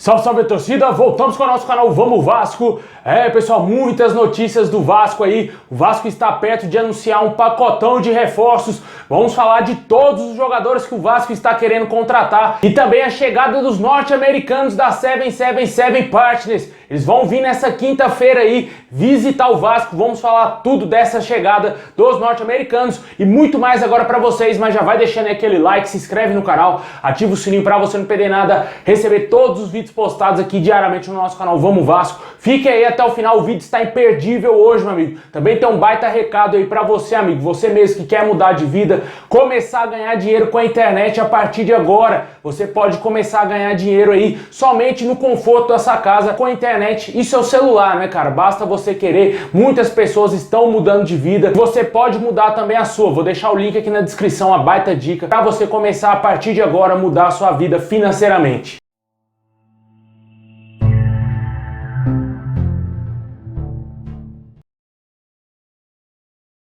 Salve, salve torcida, voltamos com o nosso canal Vamos Vasco. Pessoal, muitas notícias do Vasco aí. O Vasco está perto de anunciar um pacotão de reforços. Vamos falar de todos os jogadores que o Vasco está querendo contratar e também a chegada dos norte-americanos da 777 Partners. Eles vão vir nessa quinta-feira aí visitar o Vasco. Vamos falar tudo dessa chegada dos norte-americanos e muito mais agora para vocês, mas já vai deixando aí aquele like, se inscreve no canal, ativa o sininho para você não perder nada, receber todos os vídeos postados aqui diariamente no nosso canal Vamos Vasco. Fique aí até o final, o vídeo está imperdível hoje, meu amigo. Também tem um baita recado aí para você, amigo, você mesmo que quer mudar de vida, começar a ganhar dinheiro com a internet a partir de agora. Você pode começar a ganhar dinheiro aí somente no conforto da sua casa com a internet e seu celular, né, cara? Basta você querer. Muitas pessoas estão mudando de vida. Você pode mudar também a sua. Vou deixar o link aqui na descrição, uma baita dica para você começar a partir de agora a mudar a sua vida financeiramente.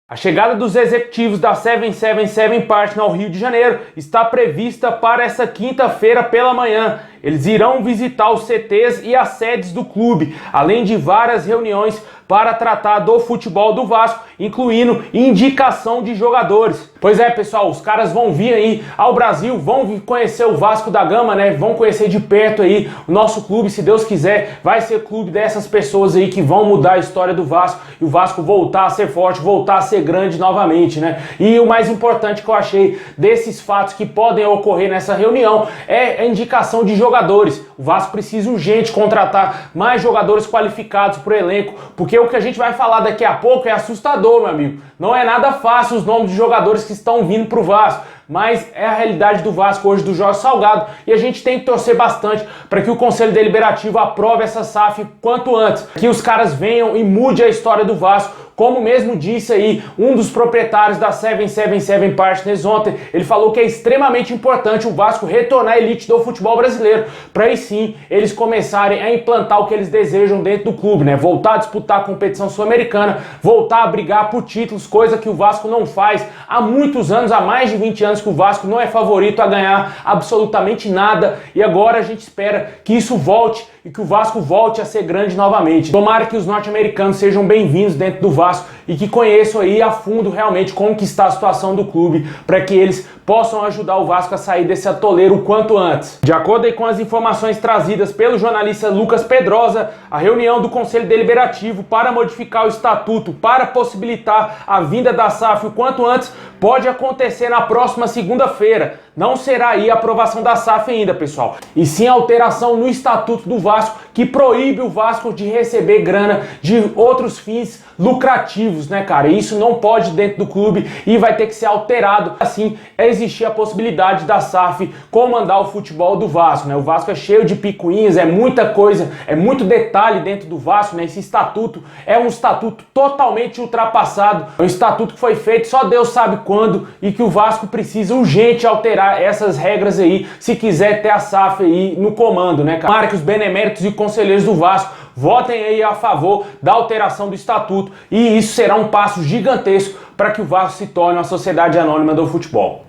A chegada dos executivos da 777 Partners ao Rio de Janeiro está prevista para essa quinta-feira pela manhã. Eles irão visitar os CTs e as sedes do clube, além de várias reuniões para tratar do futebol do Vasco, incluindo indicação de jogadores. Pois é, pessoal, os caras vão vir aí ao Brasil, vão conhecer o Vasco da Gama, né? Vão conhecer de perto aí o nosso clube, se Deus quiser, vai ser clube dessas pessoas aí que vão mudar a história do Vasco e o Vasco voltar a ser forte, voltar a ser grande novamente, né? E o mais importante que eu achei desses fatos que podem ocorrer nessa reunião é a indicação de jogadores. O Vasco precisa urgente contratar mais jogadores qualificados para o elenco, porque o que a gente vai falar daqui a pouco é assustador, meu amigo. Não é nada fácil os nomes de jogadores que estão vindo para o Vasco, mas é a realidade do Vasco hoje, do Jorge Salgado, e a gente tem que torcer bastante para que o Conselho Deliberativo aprove essa SAF quanto antes, que os caras venham e mude a história do Vasco. Como mesmo disse aí um dos proprietários da 777 Partners ontem, ele falou que é extremamente importante o Vasco retornar à elite do futebol brasileiro, para aí sim eles começarem a implantar o que eles desejam dentro do clube, né? Voltar a disputar a competição sul-americana, voltar a brigar por títulos, coisa que o Vasco não faz há muitos anos, há mais de 20 anos que o Vasco não é favorito a ganhar absolutamente nada, e agora a gente espera que isso volte e que o Vasco volte a ser grande novamente. Tomara que os norte-americanos sejam bem-vindos dentro do Vasco e que conheçam aí a fundo realmente como que está a situação do clube, para que eles possam ajudar o Vasco a sair desse atoleiro o quanto antes. De acordo aí com as informações trazidas pelo jornalista Lucas Pedrosa, a reunião do Conselho Deliberativo para modificar o estatuto para possibilitar a vinda da SAF o quanto antes pode acontecer na próxima segunda-feira. Não será aí a aprovação da SAF ainda, pessoal, e sim a alteração no estatuto do Vasco, que proíbe o Vasco de receber grana de outros fins lucrativos, né, cara? E isso não pode dentro do clube e vai ter que ser alterado. Assim, existir a possibilidade da SAF comandar o futebol do Vasco, né? O Vasco é cheio de picuinhas, é muita coisa, é muito detalhe dentro do Vasco, né? Esse estatuto é um estatuto totalmente ultrapassado, é um estatuto que foi feito só Deus sabe quando e que o Vasco precisa urgente alterar essas regras aí, se quiser ter a SAF aí no comando, né, cara? Tomara que os beneméritos e conselheiros do Vasco votem aí a favor da alteração do estatuto e isso será um passo gigantesco para que o Vasco se torne uma sociedade anônima do futebol.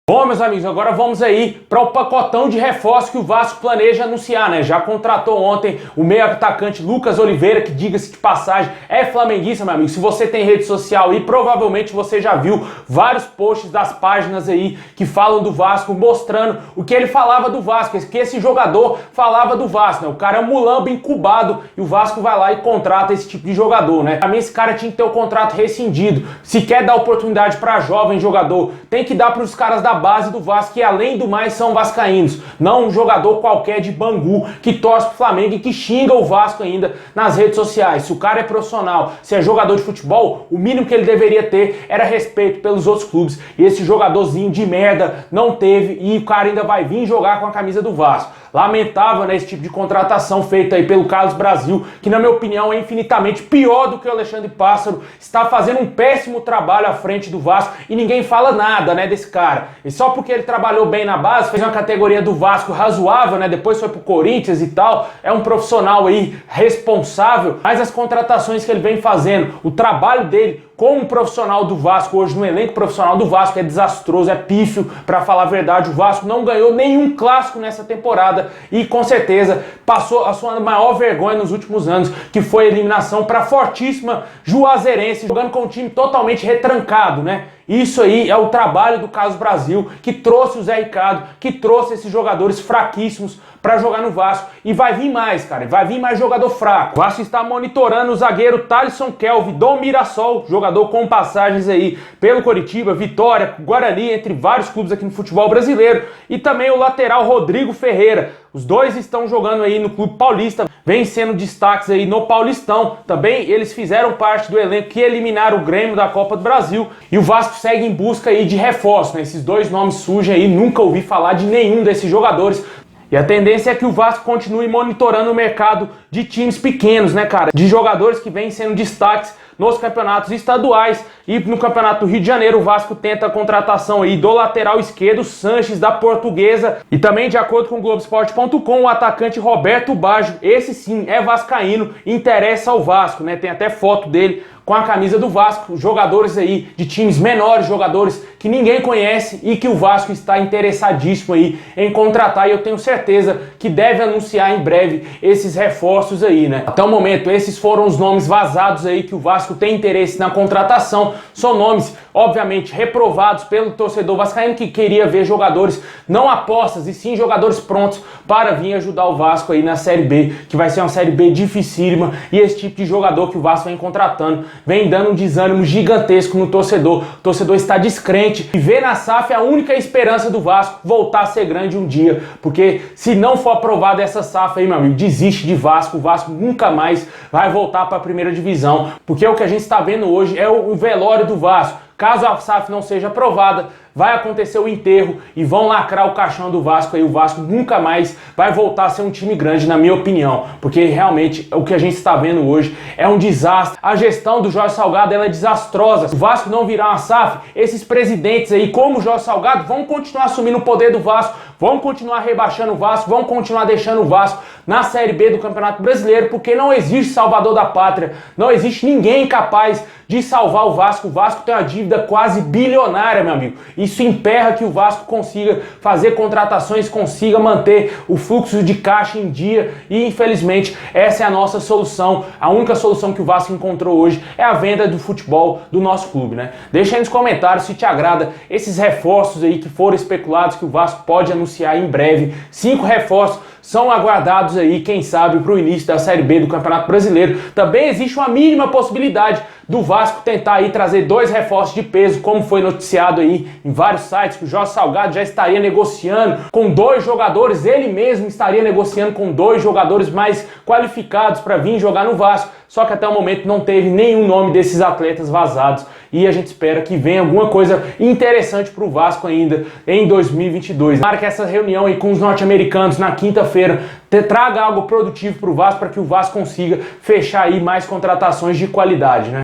Bom, meus amigos, agora vamos aí para o pacotão de reforços que o Vasco planeja anunciar, né? Já contratou ontem o meio atacante Lucas Oliveira, que, diga-se de passagem, é flamenguista, meu amigo. Se você tem rede social aí, provavelmente você já viu vários posts das páginas aí que falam do Vasco, mostrando o que ele falava do Vasco, que esse jogador falava do Vasco, né? O cara é um mulambo incubado e o Vasco vai lá e contrata esse tipo de jogador, né? Pra mim, esse cara tinha que ter o contrato rescindido. Se quer dar oportunidade para jovem jogador, tem que dar para os caras da base do Vasco, que além do mais são vascaínos, não um jogador qualquer de Bangu que torce pro Flamengo e que xinga o Vasco ainda nas redes sociais. Se o cara é profissional, se é jogador de futebol, o mínimo que ele deveria ter era respeito pelos outros clubes, e esse jogadorzinho de merda não teve, e o cara ainda vai vir jogar com a camisa do Vasco. Lamentável, né, esse tipo de contratação feita aí pelo Carlos Brasil, que na minha opinião é infinitamente pior do que o Alexandre Pássaro, está fazendo um péssimo trabalho à frente do Vasco e ninguém fala nada, né, desse cara. E só porque ele trabalhou bem na base, fez uma categoria do Vasco razoável, né, depois foi pro Corinthians e tal, é um profissional aí responsável, mas as contratações que ele vem fazendo, o trabalho dele, como profissional do Vasco hoje, no elenco profissional do Vasco, é desastroso, é pífio, para falar a verdade. O Vasco não ganhou nenhum clássico nessa temporada e com certeza passou a sua maior vergonha nos últimos anos, que foi a eliminação para a fortíssima Juazeirense, jogando com um time totalmente retrancado, né? Isso aí é o trabalho do Casas Brasil, que trouxe o Zé Ricardo, que trouxe esses jogadores fraquíssimos para jogar no Vasco. E vai vir mais, cara, vai vir mais jogador fraco. O Vasco está monitorando o zagueiro Thalisson Kelvin do Mirassol, jogador com passagens aí pelo Coritiba, Vitória, Guarani, entre vários clubes aqui no futebol brasileiro. E também o lateral Rodrigo Ferreira. Os dois estão jogando aí no Clube Paulista, vem sendo destaques aí no Paulistão. Também eles fizeram parte do elenco que eliminaram o Grêmio da Copa do Brasil. E o Vasco segue em busca aí de reforço, né? Esses dois nomes surgem aí, nunca ouvi falar de nenhum desses jogadores. E a tendência é que o Vasco continue monitorando o mercado de times pequenos, né, cara? De jogadores que vêm sendo destaques nos campeonatos estaduais. E no Campeonato do Rio de Janeiro, o Vasco tenta a contratação aí do lateral esquerdo Sanches, da Portuguesa. E também, de acordo com o Globoesporte.com, o atacante Roberto Baggio, esse sim é vascaíno, interessa ao Vasco, né? Tem até foto dele com a camisa do Vasco, jogadores aí de times menores, jogadores que ninguém conhece e que o Vasco está interessadíssimo aí em contratar, e eu tenho certeza que deve anunciar em breve esses reforços aí, né? Até o momento, esses foram os nomes vazados aí que o Vasco tem interesse na contratação. São nomes, obviamente, reprovados pelo torcedor vascaíno, que queria ver jogadores não apostas, e sim jogadores prontos para vir ajudar o Vasco aí na Série B, que vai ser uma Série B dificílima, e esse tipo de jogador que o Vasco vem contratando vem dando um desânimo gigantesco no torcedor. O torcedor está descrente e vê na SAF a única esperança do Vasco voltar a ser grande um dia, porque se não for aprovada essa SAF aí, meu amigo, desiste de Vasco. O Vasco nunca mais vai voltar para a primeira divisão, porque o que a gente está vendo hoje é o velório do Vasco. Caso a SAF não seja aprovada, vai acontecer o enterro e vão lacrar o caixão do Vasco aí. O Vasco nunca mais vai voltar a ser um time grande, na minha opinião, porque realmente o que a gente está vendo hoje é um desastre. A gestão do Jorge Salgado, ela é desastrosa. Se o Vasco não virar uma SAF, esses presidentes aí, como o Jorge Salgado, vão continuar assumindo o poder do Vasco, vão continuar rebaixando o Vasco, vão continuar deixando o Vasco na Série B do Campeonato Brasileiro, porque não existe salvador da pátria, não existe ninguém capaz de salvar o Vasco. O Vasco tem uma dívida quase bilionária, meu amigo. Isso emperra que o Vasco consiga fazer contratações, consiga manter o fluxo de caixa em dia, e infelizmente essa é a nossa solução. A única solução que o Vasco encontrou hoje é a venda do futebol do nosso clube, né? Deixa aí nos comentários se te agrada esses reforços aí que foram especulados, que o Vasco pode anunciar em breve. 5 reforços são aguardados aí, quem sabe, para o início da Série B do Campeonato Brasileiro. Também existe uma mínima possibilidade do Vasco tentar aí trazer 2 reforços de peso, como foi noticiado aí em vários sites, que o Jorge Salgado já estaria negociando com 2 jogadores, ele mesmo estaria negociando com 2 jogadores mais qualificados para vir jogar no Vasco. Só que até o momento não teve nenhum nome desses atletas vazados, e a gente espera que venha alguma coisa interessante para o Vasco ainda em 2022. Marque essa reunião aí com os norte-americanos na quinta-feira, traga algo produtivo para o Vasco, para que o Vasco consiga fechar aí mais contratações de qualidade, né?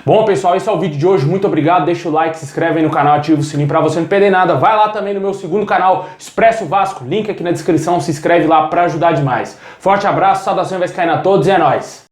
Bom, pessoal, esse é o vídeo de hoje. Muito obrigado. Deixa o like, se inscreve aí no canal, ativa o sininho para você não perder nada. Vai lá também no meu segundo canal, Expresso Vasco, link aqui na descrição. Se inscreve lá para ajudar demais. Forte abraço, saudações vascaína a todos e é nóis!